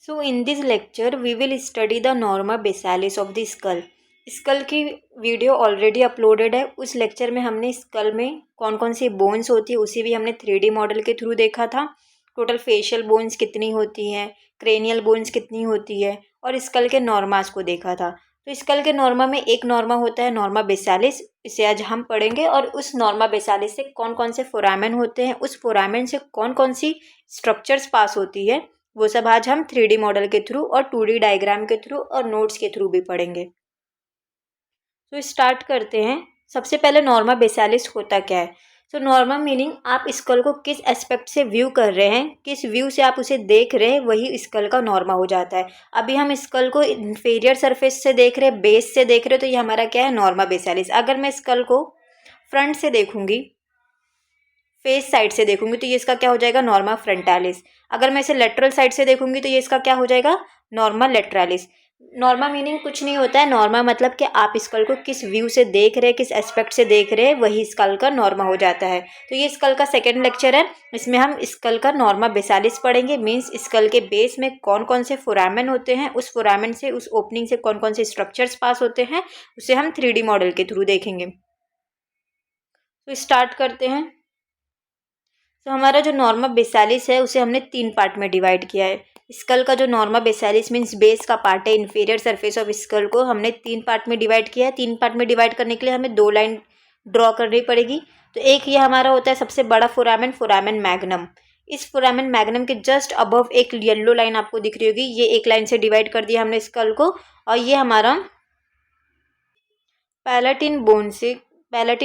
So in this lecture we will study the norma basalis of the skull. Skull की video already uploaded है। उस lecture में हमने school में कौन कौन सी बोन्स होती है उसे भी हमने 3D मॉडल के थ्रू देखा था। टोटल फेशियल बोन्स कितनी होती हैं, क्रेनियल बोन्स कितनी होती है और स्कल के नॉर्मास को देखा था। तो स्कल के नॉर्मा में एक नॉर्मा होता है नॉर्मा बेसालिस, इसे आज हम पढ़ेंगे। और उस नॉर्मा बेसालिस से कौन कौन से फोरामेन होते हैं, उस फोरामेन से कौन कौन सी स्ट्रक्चर्स पास होती है, वो सब आज हम 3D मॉडल के थ्रू और 2D डायग्राम के थ्रू और नोट्स के थ्रू भी पढ़ेंगे। तो स्टार्ट करते हैं। सबसे पहले नॉर्मा बेसालिस होता क्या है। सो नॉर्मा मीनिंग आप स्कल को किस एस्पेक्ट से व्यू कर रहे हैं, किस व्यू से आप उसे देख रहे हैं, वही स्कल का नॉर्मा हो जाता है। अभी हम स्कल को इंफीरियर सरफेस से देख रहे हैं, बेस से देख रहे हैं, तो ये हमारा क्या है नॉर्मा बेसालिस। अगर मैं स्कल को फ्रंट से देखूंगी, फेस साइड से देखूंगी, तो ये इसका क्या हो जाएगा नॉर्मा फ्रंटालिस। अगर मैं इसे लेटरल साइड से देखूंगी तो ये इसका क्या हो जाएगा नॉर्मा लेटरालिस। नॉर्मा मीनिंग कुछ नहीं होता है, नॉर्मा मतलब कि आप स्कल को किस व्यू से देख रहे हैं, किस एस्पेक्ट से देख रहे हैं, वही स्कल का नॉर्मा हो जाता है। तो ये स्कल का सेकंड लेक्चर है, इसमें हम स्कल का नॉर्मा बेसालिस पढ़ेंगे। मीन्स स्कल के बेस में कौन कौन से फोरामेन होते हैं, उस फोरामेन से, उस ओपनिंग से कौन कौन से स्ट्रक्चर्स पास होते हैं, उसे हम 3D मॉडल के थ्रू देखेंगे। तो स्टार्ट करते हैं। तो हमारा जो नॉर्मा बेसालिस है उसे हमने 3 पार्ट में डिवाइड किया है। स्कल का जो नॉर्मा बेसालिस मीन्स बेस का पार्ट है, इंफीरियर सरफेस ऑफ स्कल को हमने 3 पार्ट में डिवाइड किया है। 3 पार्ट में डिवाइड करने के लिए हमें 2 लाइन ड्रॉ करनी पड़ेगी। तो एक ये हमारा होता है सबसे बड़ा फोरामेन, फोरामेन मैग्नम। इस फोरामेन मैग्नम के जस्ट अबव एक येलो लाइन आपको दिख रही होगी, ये एक लाइन से डिवाइड कर दिया हमने स्कल को। और ये हमारा पैलेटिन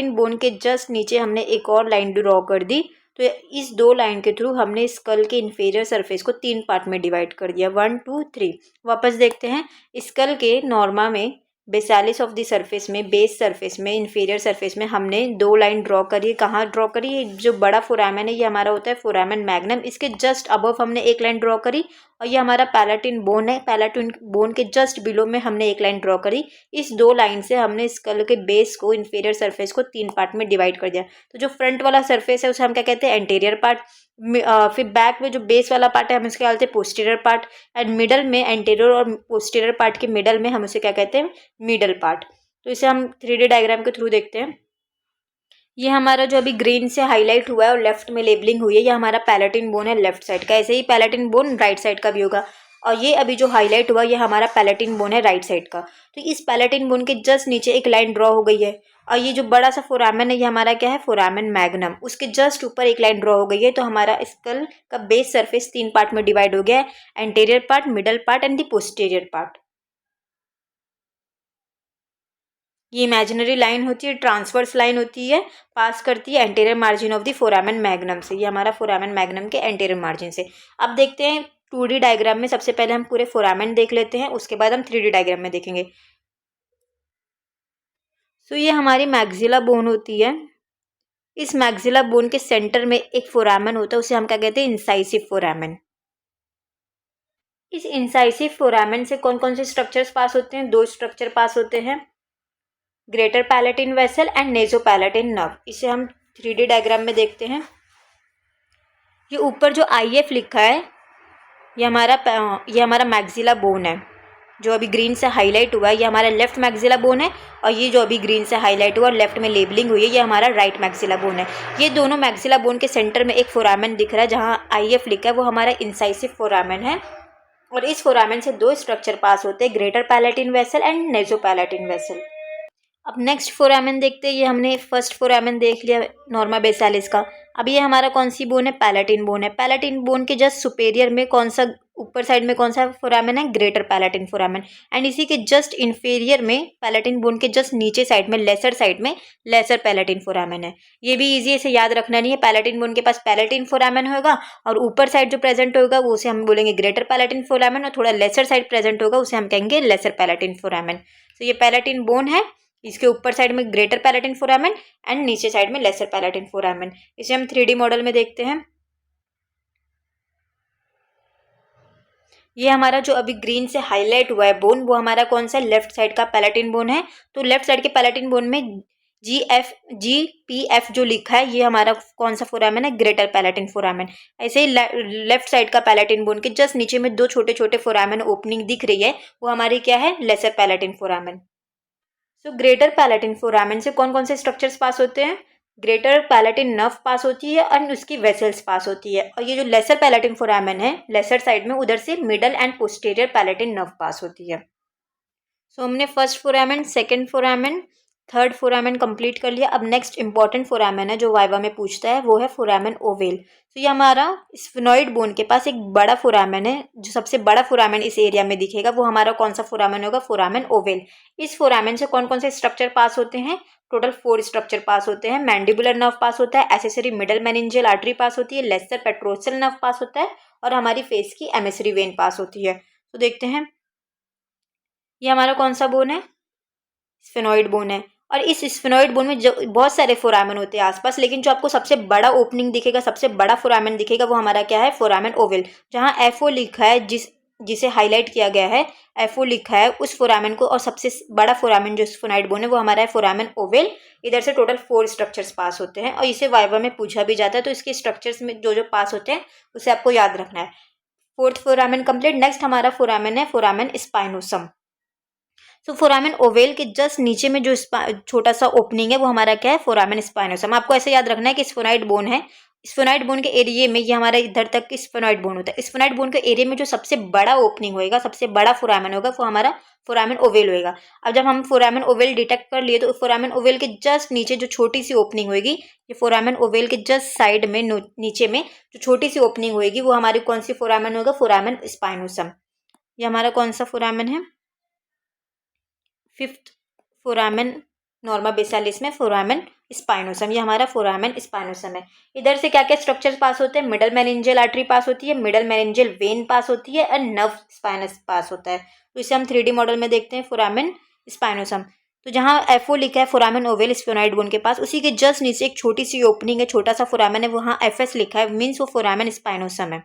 बोन के जस्ट नीचे हमने एक और लाइन ड्रॉ कर दी। तो इस 2 लाइन के थ्रू हमने स्कल के इंफीरियर सरफेस को 3 पार्ट में डिवाइड कर दिया, 1 2 3। वापस देखते हैं। स्कल के नॉर्मा में बेसालिस ऑफ द सरफेस में, बेस सरफेस में, इंफीरियर सरफेस में हमने 2 लाइन ड्रॉ करी। कहाँ ड्रॉ करी? जो बड़ा फोरामेन है ये हमारा होता है फोरामेन मैग्नम, इसके जस्ट अबव हमने एक लाइन ड्रॉ करी। और ये हमारा पैलेटिन बोन है, पैलेटिन बोन के जस्ट बिलो में हमने एक लाइन ड्रॉ करी। इस 2 लाइन से हमने स्कल के बेस को, इंफीरियर सरफेस को 3 पार्ट में डिवाइड कर दिया। तो जो फ्रंट वाला सरफेस है उसे हम क्या कहते हैं एंटीरियर पार्ट। फिर बैक में जो बेस वाला पार्ट है हम इसके कहते हैं पोस्टीरियर पार्ट। एंड मिडल में एंटीरियर और पोस्टीरियर पार्ट के मिडल में हम उसे क्या कहते हैं मिडल पार्ट। तो इसे हम 3D डायग्राम के थ्रू देखते हैं। ये हमारा जो अभी ग्रीन से हाईलाइट हुआ है और लेफ्ट में लेबलिंग हुई है, ये हमारा पैलेटिन बोन है लेफ्ट साइड का। ऐसे ही पैलेटिन बोन राइट साइड का भी होगा। और ये अभी जो हाईलाइट हुआ ये हमारा पैलेटिन बोन है राइट साइड का। तो इस पैलेटिन बोन के जस्ट नीचे एक लाइन ड्रॉ हो गई है। और ये जो बड़ा सा फोरामेन है ये हमारा क्या है फोरामेन मैग्नम, उसके जस्ट ऊपर एक लाइन ड्रॉ हो गई है। तो हमारा स्कल का बेस सरफेस 3 पार्ट में डिवाइड हो गया है, anterior part, middle part and the posterior part. ये इमेजिनरी लाइन होती है, ट्रांसवर्स लाइन होती है, पास करती है anterior margin of the foramen magnum से। ये हमारा फोरामेन मैग्नम के एंटीरियर मार्जिन से। अब देखते हैं 2D डायग्राम में। सबसे पहले हम पूरे फोरामेन देख लेते हैं, उसके बाद हम 3D डायग्राम में देखेंगे। तो ये हमारी मैक्सिला बोन होती है। इस मैक्सिला बोन के सेंटर में एक फोरामेन होता है, उसे हम क्या कहते हैं इंसाइसिव फोरामेन। इस इंसाइसिव फोरामेन से कौन कौन से स्ट्रक्चर्स पास होते हैं? 2 स्ट्रक्चर पास होते हैं, greater palatine vessel and nasopalatine nerve. इसे हम 3D डायग्राम में देखते हैं। ये ऊपर जो IF लिखा है ये हमारा मैक्सिला बोन है जो अभी ग्रीन से हाईलाइट हुआ है, ये हमारा लेफ्ट मैक्सिला बोन है। और ये जो अभी ग्रीन से हाईलाइट हुआ और लेफ्ट में लेबलिंग हुई है ये हमारा राइट मैक्सिला बोन है। ये दोनों मैक्सिला बोन के सेंटर में एक फोरामेन दिख रहा है जहाँ IF लिखा है, वो हमारा इंसाइसिव फोरामेन है। और इस फोरामेन से 2 स्ट्रक्चर पास होते हैं, greater palatine vessel and nasopalatine vessel. अब नेक्स्ट फोरामेन देखते हैं। ये हमने फर्स्ट फोरामेन देख लिया नॉर्मा बेसालिस का। अब ये हमारा कौन सी बोन है? पैलेटिन बोन है। पैलेटिन बोन के जस्ट सुपेरियर में कौन सा, ऊपर साइड में कौन सा फोरामेन है? Greater palatine foramen. एंड इसी के जस्ट इंफीरियर में पैलेटिन बोन के जस्ट नीचे साइड में, लेसर साइड में लेसर पैलेटिन फोरामेन है। ये भी इजी से याद रखना नहीं है। पैलेटिन बोन के पास पैलेटिन फोरामेन होगा और ऊपर साइड जो प्रेजेंट होगा वो उसे हम बोलेंगे ग्रेटर पैलेटिन फोरामेन, और थोड़ा लेसर साइड प्रेजेंट होगा उसे हम कहेंगे लेसर पैलेटिन फोरामेन। तो ये पैलेटिन बोन है, इसके ऊपर साइड में ग्रेटर पैलेटिन फोरामेन एंड नीचे साइड में लेसर पैलेटिन फोरामेन। इसे हम 3D मॉडल में देखते हैं। ये हमारा जो अभी ग्रीन से हाईलाइट हुआ है बोन वो हमारा कौन सा लेफ्ट साइड का पैलेटिन बोन है। तो लेफ्ट साइड के पैलेटिन बोन में GPF जो लिखा है ये हमारा कौन सा फोरामेन है, ग्रेटर पैलेटिन फोरामेन। ऐसे ही लेफ्ट साइड का पैलेटिन बोन के जस्ट नीचे में दो छोटे छोटे फोरामेन ओपनिंग दिख रही है, वो हमारी क्या है, lesser palatine foramen. So greater palatine foramen से कौन कौन से स्ट्रक्चर्स पास होते हैं, ग्रेटर पैलेटिन नर्व पास होती है और उसकी वेसल्स पास होती है। और ये जो लेसर पैलेटिन फोरामेन है लेसर साइड में, उधर से middle and posterior palatine nerve पास होती है। सो हमने first foramen, second foramen, third foramen complete कर लिया। अब नेक्स्ट इंपॉर्टेंट फोरामेन है जो वाइवा में पूछता है, वो है फोरामेन ओवेल। तो ये हमारा स्फेनॉइड बोन के पास एक बड़ा फोरामेन है, जो सबसे बड़ा फोरामेन इस एरिया में दिखेगा वो हमारा कौन सा फोरामेन होगा, फोरामेन ओवेल। इस फोरामेन से कौन कौन से स्ट्रक्चर पास होते हैं, टोटल 4 स्ट्रक्चर पास होते हैं। मैंडिबुलर नर्व पास होता है, एसेसरी मिडल मेनिंजियल आर्टरी पास होती है, लेसर पेट्रोसल नर्व पास होता है और हमारी फेस की एमिसरी वेन पास होती है। तो देखते हैं ये हमारा कौन सा बोन है, स्फेनॉइड बोन है। और इस स्फेनॉइड बोन में जो बहुत सारे फोरामेन होते हैं आसपास, लेकिन जो आपको सबसे बड़ा ओपनिंग दिखेगा, सबसे बड़ा फोरामेन दिखेगा, वो हमारा क्या है, फोरामेन ओवेल। जहाँ एफओ लिखा है, जिसे हाईलाइट किया गया है, एफओ लिखा है उस फोरामेन को, और सबसे बड़ा फोरामेन जो स्फेनॉइड बोन है वो हमारा है फोरामेन ओवेल। इधर से टोटल 4 स्ट्रक्चर्स पास होते हैं और इसे वाइवा में पूछा भी जाता है, तो इसके स्ट्रक्चर्स में जो जो पास होते हैं उसे आपको याद रखना है। Fourth foramen complete. नेक्स्ट हमारा फोरामेन है फोरामेन स्पाइनोसम। सो फोरामेन ओवेल के जस्ट नीचे में जो छोटा सा ओपनिंग है वो हमारा क्या है, फोरामेन स्पाइनोसम। आपको ऐसे याद रखना है कि स्फेनॉइड बोन है, स्फेनॉइड बोन के एरिया में ये हमारा इधर तक की स्फेनॉइड बोन होता है। स्फेनॉइड बोन के एरिया में जो सबसे बड़ा ओपनिंग होएगा, सबसे बड़ा फोरामेन होगा, वो हमारा फोरामेन ओवेल होएगा। अब जब हम फोरामेन ओवेल डिटेक्ट कर लिए, तो फोरामेन ओवेल के जस्ट नीचे जो छोटी सी ओपनिंग होगी, ये फोरामेन ओवेल के जस्ट साइड में नीचे में जो छोटी सी ओपनिंग होगी, वो हमारी कौन सी फोरामेन होगा, फोरामेन स्पाइनोसम। ये हमारा कौन सा फोरामेन है, फिफ्थ फोरामेन नॉर्मा बेसालिस में फोरामेन स्पाइनोसम। ये हमारा फोरामेन स्पाइनोसम है। इधर से क्या क्या स्ट्रक्चर्स पास होते हैं, मिडल मेनिंजियल आर्टरी पास होती है, मिडल मेनिंजियल वेन पास होती है और नर्व स्पाइनस पास होता है। तो इसे हम 3D मॉडल में देखते हैं, फोरामेन स्पाइनोसम। तो जहाँ एफओ लिखा है फोरामेन ओवेल स्फेनॉइड बोन के पास, उसी के जस्ट नीचे एक छोटी सी ओपनिंग है, छोटा सा फोरामेन है, वहाँ एफएस लिखा है, मीन्स वो फोरामेन स्पाइनोसम है।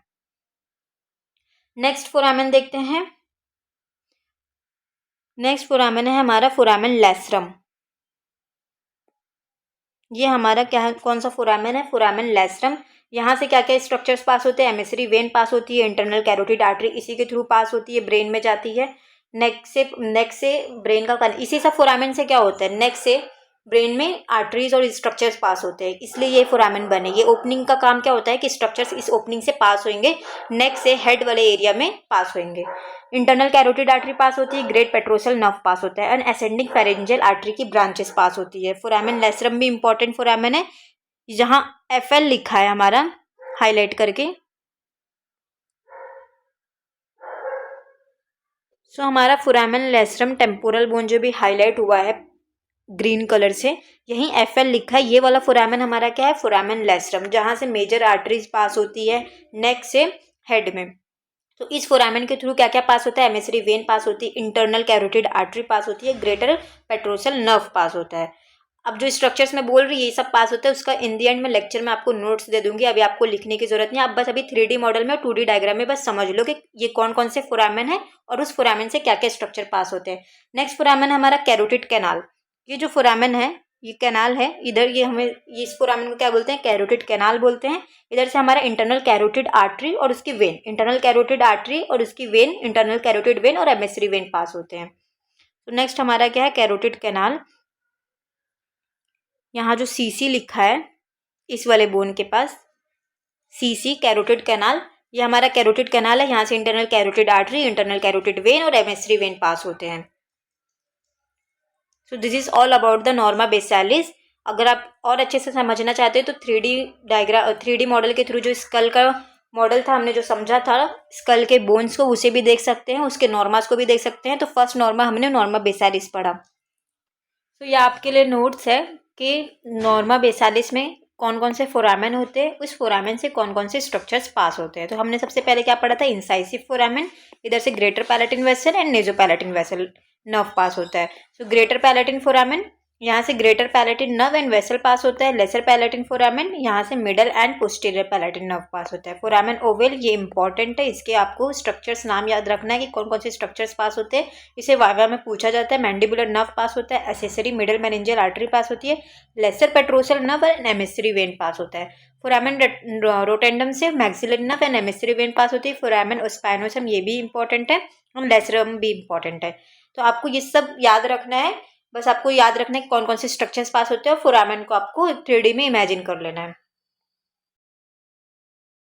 नेक्स्ट फोरामेन देखते हैं। नेक्स्ट फोरामेन है हमारा फोरामेन लैसरम। ये हमारा क्या है, कौन सा फोरामेन है, फोरामेन लैसरम। यहाँ से क्या क्या स्ट्रक्चर्स पास होते हैं, एमिसरी वेन पास होती है, इंटरनल कैरोटिड आर्टरी इसी के थ्रू पास होती है, ब्रेन में जाती है। नेक से ब्रेन का इसी सब फोरामेन से क्या होता है, नेक से ब्रेन में आर्टरीज और स्ट्रक्चर्स पास होते हैं, इसलिए ये फोरामेन बने। ये ओपनिंग का काम क्या होता है कि स्ट्रक्चर्स इस ओपनिंग से पास होंगे, नेक से हेड वाले एरिया में पास होंगे। इंटरनल कैरोटिड आर्टरी पास होती है, ग्रेट पेट्रोसल नर्व पास होता है, एंड असेंडिंग फेरेंजियल आर्टरी की ब्रांचेस पास होती है। फोरामेन लैसरम भी इंपॉर्टेंट फोरामेन है, जहाँ एफएल लिखा है हमारा हाईलाइट करके। सो हमारा फोरामेन लैसरम टेम्पोरल बोन जो भी हाईलाइट हुआ है ग्रीन कलर से, यहीं एफएल लिखा है, ये वाला फोरामेन हमारा क्या है, फोरामेन लैसरम, जहाँ से मेजर आर्टरीज पास होती है नेक से हेड में। तो इस फोरामेन के थ्रू क्या क्या पास होता है, एमिसरी वेन पास होती है, इंटरनल कैरोटिड आर्टरी पास होती है, ग्रेटर पेट्रोसल नर्व पास होता है। अब जो स्ट्रक्चर्स मैं बोल रही है ये सब पास होता है, उसका इन दी एंड में लेक्चर में आपको नोट्स दे दूंगी, अभी आपको लिखने की जरूरत नहीं। आप बस अभी 3D मॉडल में और 2D डायग्राम में बस समझ लो कि ये कौन कौन से फोरामेन है और उस फोरामेन से क्या क्या स्ट्रक्चर पास होते हैं। नेक्स्ट फोरामेन हमारा कैरोटिड कैनाल। ये जो फोरामेन है, ये कैनाल है इधर, ये हमें इस फोरामेन को क्या बोलते हैं, कैरोटिड कैनाल बोलते हैं। इधर से हमारा इंटरनल कैरोटिड आर्टरी और उसकी वेन, इंटरनल कैरोटिड आर्टरी और उसकी वेन, इंटरनल कैरोटिड वेन और एमिसरी वेन पास होते हैं। तो नेक्स्ट हमारा क्या है, कैरोटिड कैनाल। यहाँ जो सीसी लिखा है इस वाले बोन के पास, सीसी कैरोटिड कैनाल, ये हमारा कैरोटिड कैनाल है। यहाँ से internal carotid artery, internal carotid when और एमिसरी वेन पास होते हैं। So this is all about the Norma बेसालिस। अगर आप और अच्छे से समझना चाहते हैं तो 3D मॉडल के थ्रू जो स्कल का मॉडल था, हमने जो समझा था स्कल के बोन्स को, उसे भी देख सकते हैं, उसके नॉर्मास को भी देख सकते हैं। तो फर्स्ट नॉर्मा हमने नॉर्मा बेसालिस पढ़ा। तो ये आपके लिए नोट्स है कि नॉर्मा बेसालिस में कौन कौन से फोरामेन होते हैं, उस फोरामेन से कौन कौन से स्ट्रक्चर्स पास होते हैं। तो हमने सबसे पहले क्या पढ़ा था, इंसाइसिव फोरामेन, इधर से greater palatine vessel and nasopalatine vessel nerve पास होता है। सो ग्रेटर पैलेटिन फोरामेन यहाँ से greater palatine nerve and vessel पास होता है, लेसर पैलेटिन फोरामेन यहाँ से middle and posterior palatine nerve पास होता है। फोरामेन ओवल ये इंपॉर्टेंट है, इसके आपको स्ट्रक्चर्स नाम याद रखना है कि कौन कौन से स्ट्रक्चर्स पास होते हैं, इसे वाइवा में पूछा जाता है। मैंडिबुलर नर्व पास होता है, एसेसरी मिडल मेनिंजियल आर्टरी पास होती है, lesser petrosal nerve and emissary vein पास होता है। फोरामेन रोटेंडम से maxillary nerve and emissary vein पास होती है। फोरामेन स्पाइनोसम ये भी इंपॉर्टेंट है और लेसरम भी इंपॉर्टेंट है। तो आपको ये सब याद रखना है, बस आपको याद रखना है कि कौन कौन से स्ट्रक्चर्स पास होते हैं और फोरामेन को आपको 3D में इमेजिन कर लेना है।